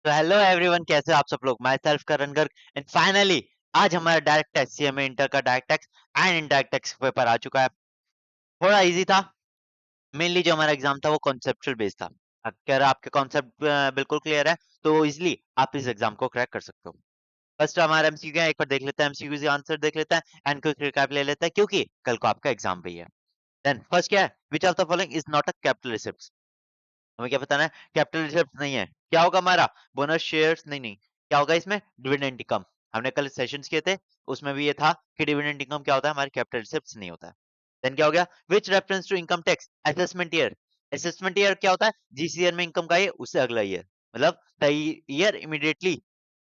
तो hello everyone, कैसे हो आप सब लोग। Myself Karan Garg and finally आज हमारा डायरेक्ट टैक्स सीएमए इंटर का direct tax and indirect tax paper आ चुका है। थोड़ा इजी था। मेनली जो हमारा एग्जाम था वो कॉन्सेप्चुअल बेस्ड था। अगर आपके कॉन्सेप्ट बिल्कुल क्लियर है तो इजिली आप इस एग्जाम को क्रैक कर सकते हो। फर्स्ट हमारा एमसीक्यू है, एक बार देख लेते हैं, एमसीक्यू के आंसर देख लेते हैं एंड क्विक रिकैप ले लेते हैं क्योंकि कल को आपका एग्जाम भी है। देन फर्स्ट क्या है, which of the following is not a capital receipt. हमें क्या बताना है, कैपिटल रिजर्व नहीं है। क्या होगा हमारा, बोनस शेयर्स नहीं नहीं। क्या होगा इसमें, डिविडेंड इनकम। हमने कल सेशंस किए थे, उसमें भी ये था कि डिविडेंड इनकम क्या होता है, हमारे कैपिटल रिसिप्ट नहीं होता है। देन क्या हो गया, which reference to income tax assessment year. Assessment year क्या होता है, जिस ईयर में इनकम का ये उससे अगला ईयर, मतलब the year immediately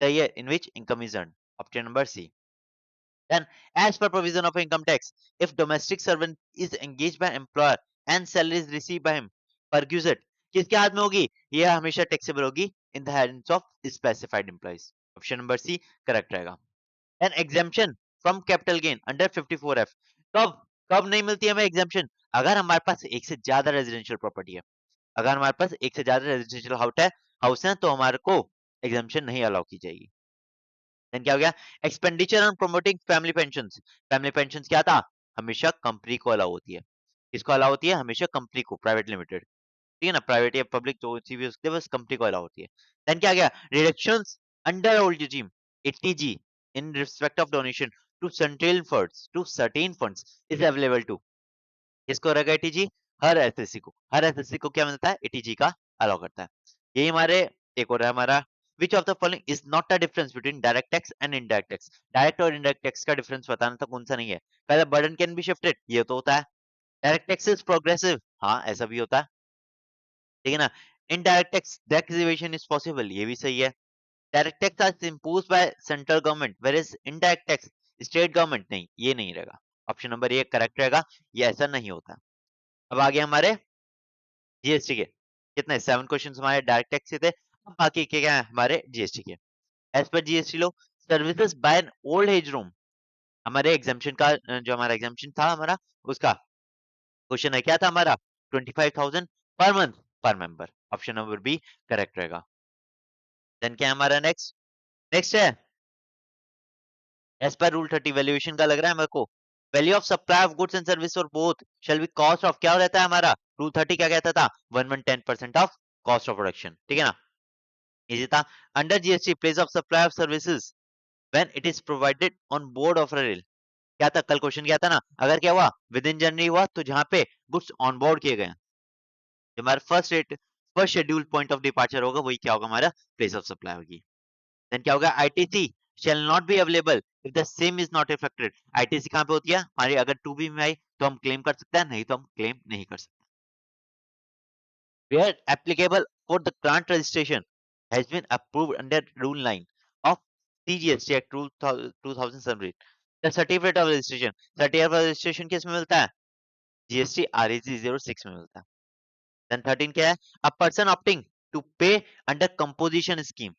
the year in which income is earn. Option number C. Then, as per provision of income tax, if domestic servant is engaged by employer and salary is received by him, perquisite किसके हाथ में होगी, ये हमेशा taxable होगी in the hands of specified employees. Option number C correct रहेगा। An exemption from capital gain under 54F, कब कब नहीं मिलती हमें एग्जेम्पशन, अगर हमारे पास एक से ज्यादा रेजिडेंशियल प्रॉपर्टी है। अगर हमारे पास एक से ज्यादा रेजिडेंशियल हाउस है तो हमारे को एग्जेम्पशन नहीं अलाउ की जाएगी। देन क्या हो गया, expenditure on promoting family pensions. Family pensions क्या था, हमेशा कंपनी को अलाउ होती है। किसको अलाउ होती है, हमेशा कंपनी को, प्राइवेट लिमिटेड। ठीक है ना, प्राइवेट या पब्लिक जो सी भी उसके बस कंपनी को अलाउ होती है। देन क्या गया, deductions under old regime, 80G in respect of donation to certain funds is available to. किसको रहेगा 80G, हर एसएससी को। हर एसएससी को क्या मिलता है, 80G का अलाउ करता है। यही हमारे एक और है हमारा, which of the following is not a difference between direct tax and indirect tax. Direct और इनडायरेक्ट टैक्स का डिफरेंस बताना था, कौन सा नहीं है। पहले बर्डन कैन बी शिफ्टेड, ये तो होता है। डायरेक्ट टैक्स इज प्रोग्रेसिव, हाँ ऐसा भी होता है। ठीक है ना। Indirect tax tax evasion is possible, ये भी सही है। Direct tax are imposed by central government where is indirect tax state government, नहीं ये नहीं रहेगा। ऑप्शन नंबर ये करेक्ट रहेगा, ये ऐसा नहीं होता। अब आगे हमारे जीएसटी के कितने 7 क्वेश्चंस हमारे डायरेक्ट टैक्स के थे। अब बाकी के क्या है हमारे जीएसटी के। एज पर जीएसटी लो, services by an old age room. हमारे एग्जामिशन का जो हमारा एग्जामिशन था हमारा, उसका क्वेश्चन है क्या था हमारा, 25,000 per month per member. Option number B correct रहेगा। देन क्या है हमारा नेक्स्ट, नेक्स्ट है एज पर रूल 30 वैल्यूएशन का लग रहा है मेरे को। Value of supply of goods and service for both shall be cost of, क्या रहता है हमारा, रूल 30 क्या कहता था, 110% ऑफ कॉस्ट ऑफ प्रोडक्शन। ठीक है ना, इजी था। Under GST place of supply of services when it is provided on board of rail. क्या था कल क्वेश्चन, क्या था ना, अगर क्या हुआ विद इन जर्नी हुआ तो जहां पे गुड्स ऑन बोर्ड किए गए, जो हमारा first schedule point of departure होगा वही क्या होगा, हमारा प्लेस ऑफ सप्लाई होगी। देन क्या होगा, ITC shall not be available if the same is not reflected। ITC कहां पे होती है हमारी, अगर टू बी में आई तो हम क्लेम कर सकते हैं, नहीं तो हम क्लेम नहीं कर सकते। Where applicable for the grant registration has been approved under Rule 9 of CGST Act Rule 2017, the certificate of registration, certificate of registration किस में मिलता है, जीएसटी REG 06 में मिलता है। Then 13 क्या है, a person opting to pay under composition scheme।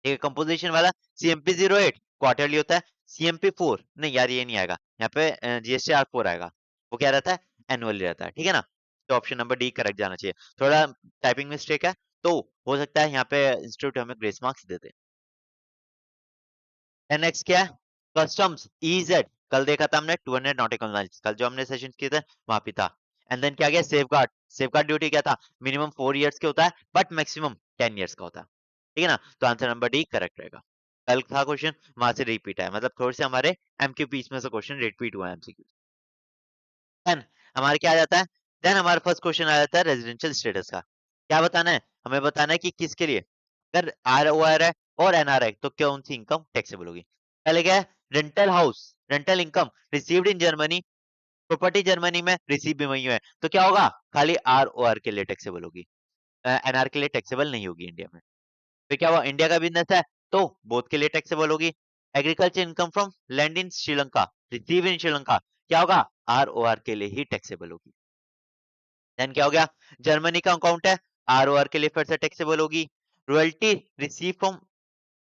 ठीक है, कंपोजिशन वाला सीएमपी 08 क्वार्टरली होता है, सीएमपी 4 नहीं यार ये नहीं आएगा यहाँ पे, जीएसटी आर 4 आएगा। वो क्या रहता है, एनुअली रहता है। ठीक है ना, तो ऑप्शन नंबर डी करेक्ट जाना चाहिए। थोड़ा टाइपिंग मिस्टेक है तो हो सकता है यहाँ पे इंस्टीट्यूट हमें ग्रेस मार्क्स दे दे। नेक्स्ट क्या है, कस्टम्स ईजेड, कल देखा था हमने 200 नॉटिकल माइल्स, कल जो हमने सेशन किए थे वहां पे था। एंड देन क्या गया, safe guard. Safe guard duty क्या था, मिनिमम 4 इयर्स के होता है बट मैक्सिमम 10 इयर्स का होता है। ठीक है ना, तो आंसर नंबर डी करेक्ट रहेगा। कल था क्वेश्चन वहां से रिपीट है, मतलब थोड़े से हमारे एमक्यू पीस में से क्वेश्चन रिपीट हुआ है एमसीक्यू। देन हमारे क्या आ जाता है, देन हमारा फर्स्ट क्वेश्चन आ जाता है रेजिडेंशियल स्टेटस का। क्या बताना है, हमें बताना है कि किसके लिए, अगर आर ओ आर है और एनआरआई तो कौन सी इनकम टैक्सेबल होगी। पहले क्या है, rental house, rental income received in Germany, property Germany में रिसीव भी वही है, तो क्या होगा, खाली आर ओ आर के लिए टैक्सेबल होगी, एनआर के लिए टैक्सेबल नहीं होगी इंडिया में। फिर क्या हुआ, इंडिया का बिजनेस है तो बोथ के लिए टैक्सेबल होगी। Agriculture income from land in Sri Lanka, receive in Sri Lanka, क्या होगा, आर ओ आर के लिए ही टैक्सेबल होगी। देन क्या हो गया, जर्मनी का अकाउंट है, आर ओ आर के लिए फिर से टैक्सेबल होगी। Royalty receive from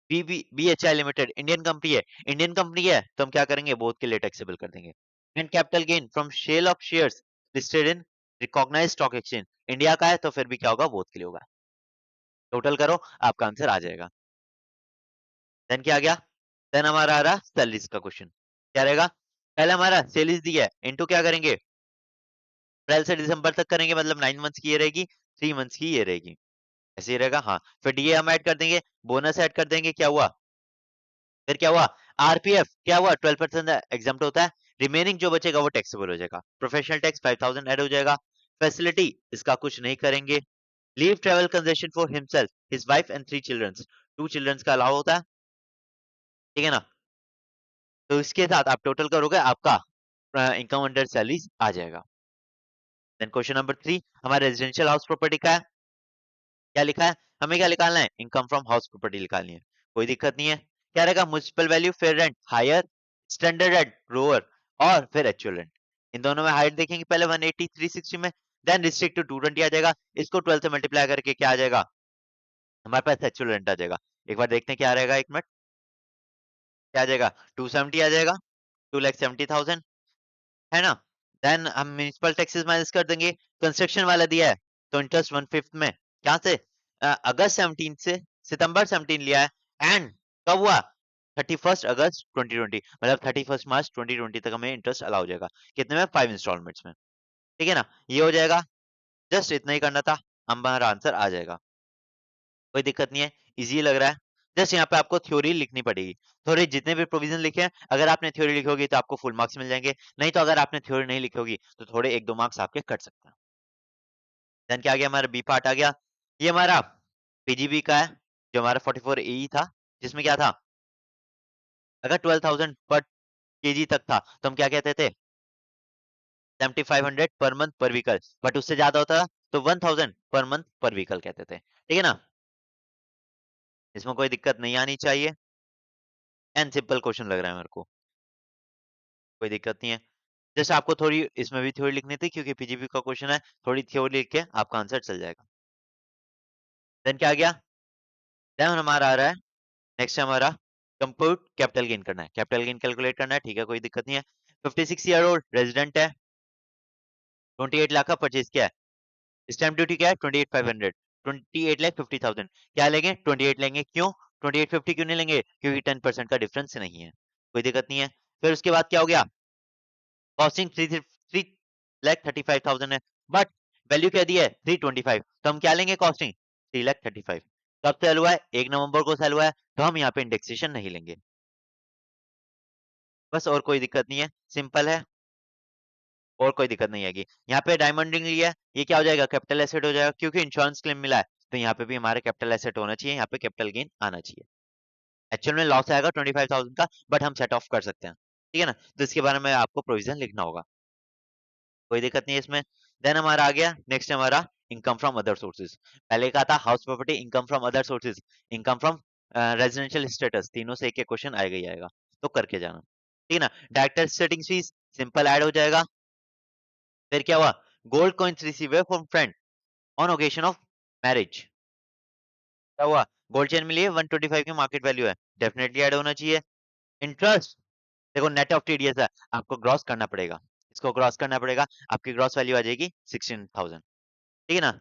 BHI limited, Indian company है, इंडियन कंपनी है तो हम क्या करेंगे, बोथ के लिए टैक्सेबल कर देंगे। And capital gain from sale of shares listed in recognised stock exchange, India का है तो फिर भी क्या होगा, बोथ के लिए होगा। टोटल करो, आपका आंसर आ जाएगा। देन क्या आ गया? देन हमारा आ रहा सैलरीज का क्वेश्चन। क्या रहेगा? पहले हमारा सैलरीज दी है, इनटू क्या करेंगे? अप्रैल से दिसंबर तक करेंगे, मतलब 9 मंथ्स की ये रहेगी, 3 मंथ्स की ये रहेगी। ऐसे ही रहेगा, हाँ। फिर डीए हम ऐड कर देंगे, बोनस ऐड कर देंगे, क्या हुआ? फिर क्या हुआ? आरपीएफ क्या हुआ? 12% एग्जम्प्ट होता है, रिमेनिंग जो बचेगा वो टैक्सेबल हो जाएगा। प्रोफेशनल टैक्स 5000 ऐड हो जाएगा। फैसिलिटी इसका कुछ नहीं करेंगे। Leave travel concession for himself, his wife and 3 children, 2 children का अलाउ होता है, ठीक है ना? तो इसके साथ आप टोटल करोगे, आपका इनकम अंडर सैलरीज आ जाएगा। देन क्वेश्चन नंबर 3 हमारा रेजिडेंशियल हाउस प्रॉपर्टी का है। क्या लिखा है? हमें क्या निकालना है? इनकम फ्रॉम हाउस प्रॉपर्टी निकालनी है। कोई दिक्कत नहीं है। क्या रहेगा? Municipal value, fair rent, higher, standard rent, lower, और फिर एक्चुअल रेंट। इन दोनों में हाइट देखेंगे पहले 180 360 में, देन रिस्ट्रिक्ट टू 220 आ जाएगा। इसको 12 से मल्टीप्लाई करके क्या आ जाएगा? हमारे पास एक्चुअल रेंट आ जाएगा। एक बार देखते हैं क्या आ रहेगा, 1 मिनट। क्या आ जाएगा? 270 आ जाएगा, 2,70,000, है ना? देन हम म्युनिसिपल टैक्सेस माइनस कर देंगे। कंस्ट्रक्शन वाला दिया है, तो इंटरेस्ट 1/5 में, कहाँ से? अगस्त 17 से सितंबर 17 लिया है, एंड कब हुआ? 31 अगस्त 2020, मतलब 31 मार्च 2020 तक हमें इंटरेस्ट अलाउ हो जाएगा। कितने में? 5 इंस्टॉलमेंट्स में, ठीक है ना? ये हो जाएगा। जस्ट इतना ही करना था, हमारा आंसर आ जाएगा। कोई दिक्कत नहीं है, इजी लग रहा है। जस्ट यहाँ पे आपको थ्योरी लिखनी पड़ेगी। थोड़े जितने भी प्रोविजन लिखे हैं, अगर आपने थ्योरी लिखी होगी तो आपको फुल मार्क्स मिल जाएंगे, नहीं तो अगर आपने थ्योरी नहीं लिखी होगी तो थोड़े 1-2 मार्क्स आपके कट सकते हैं। देन क्या आ गया? हमारा बी पार्ट आ गया। ये हमारा पीजीबी का है, जो हमारा 44 एई था, जिसमें क्या था? अगर 12,000 पर केजी तक था तो हम क्या कहते थे? 7500 पर मंथ पर व्हीकल, बट उससे ज्यादा होता तो 1000 पर मंथ पर व्हीकल कहते थे, ठीक है ना? इसमें कोई दिक्कत नहीं आनी चाहिए, एंड सिंपल क्वेश्चन लग रहा है मेरे को, कोई दिक्कत नहीं है। जस्ट आपको थोड़ी इसमें भी थ्योरी लिखनी थी, क्योंकि पीजीपी का क्वेश्चन है, थोड़ी थ्योरी लिख के आपका आंसर चल जाएगा। देन क्या आ गया? देन हमारा आ रहा है, नेक्स्ट हमारा कंप्यूट कैपिटल गेन करना है, कैपिटल गेन कैलकुलेट करना है, ठीक है, कोई दिक्कत नहीं है। 56 ईयर ओल्ड रेजिडेंट है, 28 लाख का परचेज किया है, स्टैंप ड्यूटी क्या है? 28,500, 28,50,000, क्या लेंगे? 28 लेंगे, क्यों? 2850 क्यों नहीं लेंगे? क्योंकि 10% का डिफरेंस नहीं है, कोई दिक्कत नहीं है। फिर उसके बाद क्या हो गया? कॉस्टिंग 3,35,000 है, बट वैल्यू क्या दी है? 325, तो हम क्या लेंगे? कॉस्टिंग 3,35,000। कब सेल हुआ है? 1 नवंबर को सेल हुआ है, तो हम यहाँ पे इंडेक्सेशन नहीं लेंगे, बस, और कोई दिक्कत नहीं है, सिंपल है, और कोई दिक्कत नहीं आएगी। यहाँ पे डायमंड रिंग लिया है, ये क्या हो जाएगा? कैपिटल एसेट हो जाएगा, क्योंकि इंश्योरेंस क्लेम मिला है, तो यहाँ पे भी हमारे कैपिटल एसेट होना चाहिए, यहाँ पे कैपिटल गेन आना चाहिए। एक्चुअल में लॉस आएगा 25,000 का, बट हम सेट ऑफ कर सकते हैं, ठीक है ना? तो इसके बारे में आपको प्रोविजन लिखना होगा, कोई दिक्कत नहीं है इसमें। देन हमारा आ गया, नेक्स्ट हमारा इनकम फ्रॉम अदर सोर्सेज। पहले का था house property, income from other sources, income from residential status, तीनों से एक एक क्वेश्चन आएगा ही आएगा, तो करके जाना, ठीक है ना? Director setting fees simple add हो जाएगा। फिर क्या हुआ? Gold coins receive from friend on occasion of marriage, क्या हुआ? गोल्ड चेन मिली है, 125 की मार्केट वैल्यू है, डेफिनेटली ऐड होना चाहिए। इंटरेस्ट, देखो नेट ऑफ टीडीएस है, आपको ग्रॉस करना पड़ेगा, इसको ग्रॉस करना पड़ेगा, आपकी ग्रॉस वैल्यू आ जाएगी 16,000, ठीक है ना?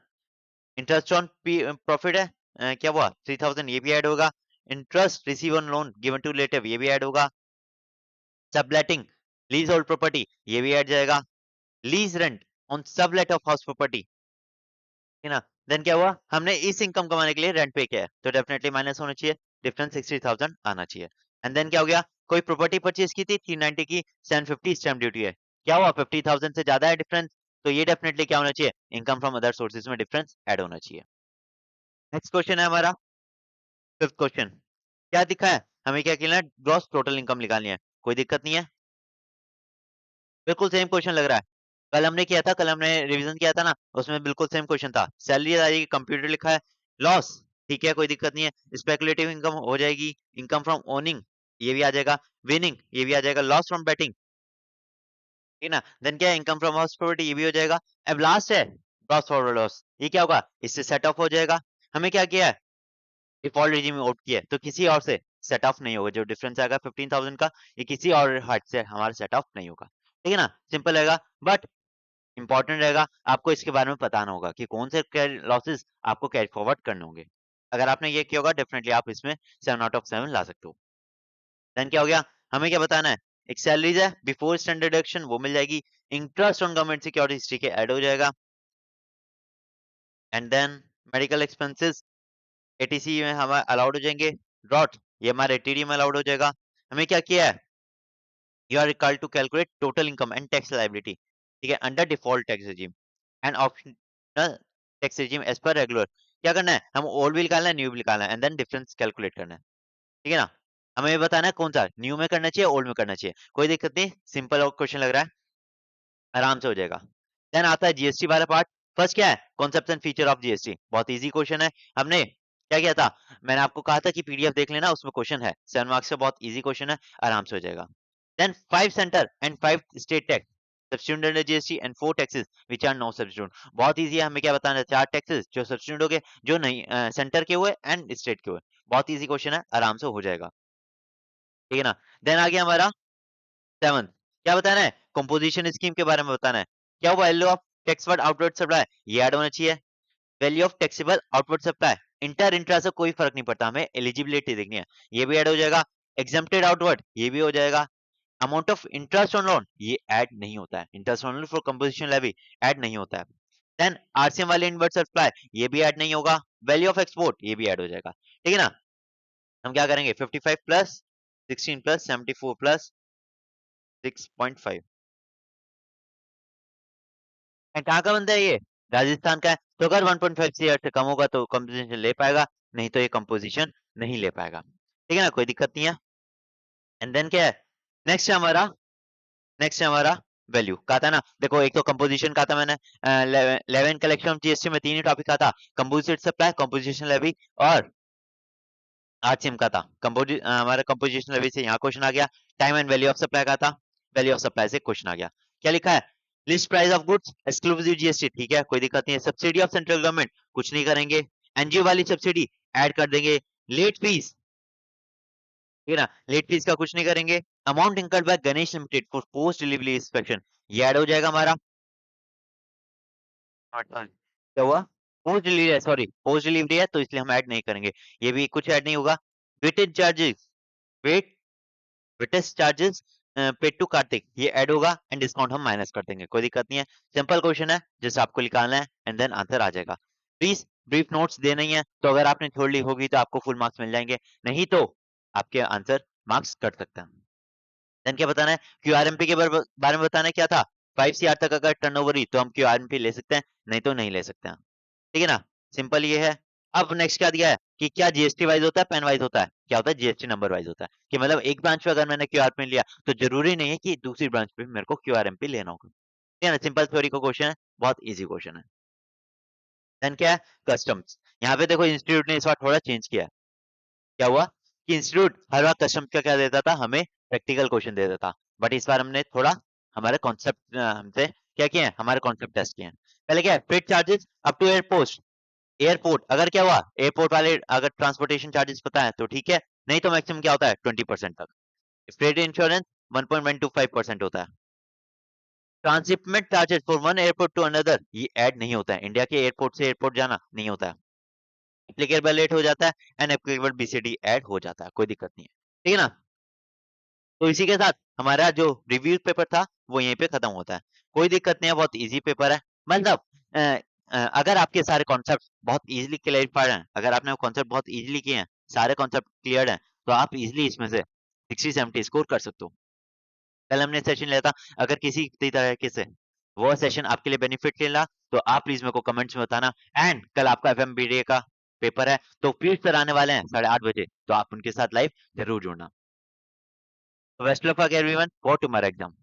इंटरेस्ट ऑन प्रॉफिट है, क्या हुआ? 3,000, ये भी ऐड होगा। Interest receive on loan given to relative, ये भी ऐड होगा। सबलेटिंग लीज होल्ड प्रॉपर्टी, ये भी ऐड जाएगा। Lease rent on sublet of house property, है ना? देन क्या हुआ? हमने इस इनकम कमाने के लिए रेंट पे किया है, तो डेफिनेटली माइनस होना चाहिए, डिफरेंस 60,000 आना चाहिए। एंड देन क्या हो गया? कोई प्रॉपर्टी परचेज की थी 390 की, 750 स्टैम्प ड्यूटी है, क्या हुआ? 50,000 से ज्यादा है डिफरेंस, तो ये डेफिनेटली क्या होना चाहिए? इनकम फ्रॉम अदर सोर्सेज में डिफरेंस ऐड होना चाहिए। नेक्स्ट क्वेश्चन है हमारा, फिफ्थ क्वेश्चन। क्या दिखा है? हमें क्या करना है? ग्रॉस टोटल इनकम निकालनी है, कोई दिक्कत नहीं है, बिल्कुल सेम क्वेश्चन लग रहा है। कल हमने किया था, कल हमने रिवीजन किया था ना, उसमें बिल्कुल सेम क्वेश्चन था। सैलरी आ जाएगी, कंप्यूटर लिखा है, लॉस, ठीक है, कोई दिक्कत नहीं है। स्पेकुलेटिव इनकम हो जाएगी, इनकम फ्रॉम ओनिंग, ये भी आ जाएगा, विनिंग, ये भी आ जाएगा, लॉस फ्रॉम बैटिंग, ठीक है ना? देन क्या है? इनकम फ्रॉम हाउस प्रॉपर्टी, ये भी हो जाएगा। अब लास्ट है ग्रॉस फॉरवर्ड लॉस, ये क्या होगा? इससे सेट ऑफ हो जाएगा। हमें क्या किया है? डिफॉल्ट रिजीम में ऑप्ट किया है, तो किसी और से सेट ऑफ नहीं होगा, जो डिफरेंस आएगा 15,000 का, ये किसी और हद से हमारा सेट ऑफ नहीं होगा, ठीक है ना? सिंपल रहेगा, बट इंपॉर्टेंट रहेगा, आपको इसके बारे में बताना होगा कि कौन से लॉसेस आपको कैरी फॉरवर्ड करने होंगे। अगर आपने ये किया होगा डेफिनेटली आप इसमें 7 आउट ऑफ 7 ला सकते हो। देन क्या हो गया, हमें क्या बताना है, एक सैलरीज है बिफोर स्टैंडर्ड डिडक्शन वो मिल जाएगी, इंटरेस्ट ऑन गवर्नमेंट सिक्योरिटीज ठीक है ऐड हो जाएगा, and then medical expenses ETC में हमारे अलाउड हो जाएंगे, डॉट ये हमारे टीडी में अलाउड हो जाएगा। हमें क्या किया है, you are required to calculate total income and tax liability ठीक है under default tax regime and optional tax regime as per regular. क्या करना है, हम ओल्ड भी निकालना है न्यू भी निकालना है एंड देन डिफरेंस कैलकुलेट करना है, ठीक है ना। हमें ये बताना है कौन सा न्यू में करना चाहिए ओल्ड में करना चाहिए, कोई दिक्कत नहीं, सिंपल क्वेश्चन लग रहा है, आराम से हो जाएगा। देन आता है जीएसटी वाला पार्ट। फर्स्ट क्या है, concept and feature of GST, बहुत इजी क्वेश्चन है। हमने क्या किया था, मैंने आपको कहा था कि पीडीएफ देख लेना, उसमें क्वेश्चन है 7 मार्क्स से, बहुत इजी क्वेश्चन है, आराम से हो जाएगा। Then 5 centre and 5 state tax substitute under GST and 4 taxes which are no substitute. बहुत इजी है, हमें क्या बताना है, 4 टैक्सेस जो सब्स्टिट्यूट हो गए, जो नहीं सेंटर के हुए एंड स्टेट के हुए। बहुत इजी क्वेश्चन है, आराम से हो जाएगा, ठीक है ना। देन आ गया हमारा 7, क्या बताना है, कंपोजिशन स्कीम के बारे में बताना है। क्या value of taxable outward supply, ये ऐड होना चाहिए। Value of taxable outward supply, inter intra से कोई फर्क नहीं पड़ता, हमें एलिजिबिलिटी देखनी है, ये भी ऐड हो जाएगा। एग्जेम्प्टेड आउटवर्ड, ये भी हो जाएगा। Amount of interest on loan, ये ऐड नहीं होता है, interest on loan for composition levy add नहीं होता है। देन आरसीएम वाले इनवर्ट सप्लाई, ये भी ऐड नहीं होगा। वैल्यू ऑफ एक्सपोर्ट, ये भी ऐड हो जाएगा, ठीक है ना। हम क्या करेंगे, 55 प्लस 16 प्लस 74 प्लस 6.5, कहाँ का बंदा है ये, राजस्थान का है। तो अगर 1.5 से कम होगा तो कंपोजिशन ले पाएगा, नहीं तो ये कंपोजिशन नहीं ले पाएगा, ठीक है ना, कोई दिक्कत नहीं है। एंड देन क्या है, नेक्स्ट है हमारा, नेक्स्ट है हमारा वैल्यू, कहा था ना, देखो एक तो कंपोजिशन कहा था मैंने, लेवन कलेक्शन ऑफ जीएसटी में 3 ही टॉपिक कहा था, कंपोजिट सप्लाई, कंपोजिशन लेवी और आरसीएम का था। हमारा कंपोजिशन लेवी से यहाँ क्वेश्चन आ गया। Time and value of supply का था, वैल्यू ऑफ सप्लाई से क्वेश्चन आ गया। क्या लिखा है, list price of goods exclusive GST, ठीक है कोई दिक्कत नहीं है। सब्सिडी ऑफ सेंट्रल गवर्नमेंट, कुछ नहीं करेंगे। एनजीओ वाली सब्सिडी ऐड कर देंगे। लेट फीस, ठीक है ना, लेट फीस का कुछ नहीं करेंगे। Amount incurred by Ganesh limited for post delivery inspection, ये ऐड हो जाएगा हमारा। क्या हुआ, पोस्ट डिलीवरी है, सॉरी पोस्ट डिलीवरी है तो इसलिए हम ऐड नहीं करेंगे, ये भी कुछ ऐड नहीं होगा। Weightage charges, weight weightage charges paid to Kartik, ये ऐड होगा एंड डिस्काउंट हम माइनस कर देंगे, कोई दिक्कत नहीं है। सिंपल क्वेश्चन है, जैसे आपको निकालना है एंड देन आंसर आ जाएगा। प्लीज ब्रीफ नोट्स दे नहीं है, तो अगर आपने छोड़ ली होगी तो आपको फुल मार्क्स मिल जाएंगे, नहीं तो आपके आंसर मार्क्स कट सकते हैं। देन क्या बताना है, क्यूआरएमपी के बारे में बताना है, क्या था 5 CR तक अगर टर्नओवर हुई तो हम क्यूआरएमपी ले सकते हैं, नहीं तो नहीं ले सकते हैं, ठीक है ना, सिंपल ये है। अब नेक्स्ट क्या दिया है कि क्या जीएसटी वाइज होता है पेन वाइज होता है, क्या होता है जीएसटी नंबर वाइज होता है, कि मतलब एक ब्रांच पे अगर मैंने क्यूआरपी लिया तो जरूरी नहीं है कि दूसरी ब्रांच पे मेरे को क्यूआरएमपी लेना होगा, ठीक है ना, सिंपल थ्योरी का क्वेश्चन है, बहुत इजी क्वेश्चन है। देन क्या है, कस्टम्स, यहाँ पे देखो इंस्टीट्यूट ने इस बार थोड़ा चेंज किया है। क्या हुआ कि इंस्टीट्यूट हर बार कस्टम्स का क्या देता था, हमें प्रैक्टिकल क्वेश्चन देता था, बट इस बार हमने थोड़ा हमारे कॉन्सेप्ट हमसे क्या किए हैं, हमारे कॉन्सेप्ट टेस्ट किए हैं। पहले क्या है, freight charges up to airport, airport अगर क्या हुआ, एयरपोर्ट वाले अगर ट्रांसपोर्टेशन चार्जेस पता है तो ठीक है, नहीं तो मैक्सिमम क्या होता है 20% तक। फ्रेट इंश्योरेंस 1.125% होता है। Transshipment charges for one airport to another, ये ऐड नहीं होता है, इंडिया के एयरपोर्ट से एयरपोर्ट जाना नहीं होता है। एप्लीकेबल लेट हो जाता है एंड एप्लीकेबल बीसीडी ऐड हो जाता है, कोई दिक्कत नहीं है, ठीक है ना। तो इसी के साथ हमारा जो रिव्यू पेपर था वो यहीं पे खत्म होता है, कोई दिक्कत नहीं है, बहुत इजी पेपर है। मतलब अ, अगर आपके सारे कॉन्सेप्ट बहुत इजीली क्लियरिफाइड हैं, अगर आपने कॉन्सेप्ट बहुत इजीली किए हैं, सारे कॉन्सेप्ट क्लियर हैं, तो आप इजीली इसमें से 60-70 स्कोर कर सकते हो। कल हमने सेशन लिया था, अगर किसी तरीके से वो सेशन आपके लिए बेनिफिट लेना, तो आप प्लीज मेरे को कमेंट्स में बताना। एंड कल आपका एफएमबीडीए का पेपर है, तो क्विज सर आने वाले हैं 8:30 बजे, तो आप उनके साथ लाइव जरूर जुड़ना। Best of luck everyone for tomorrow exam.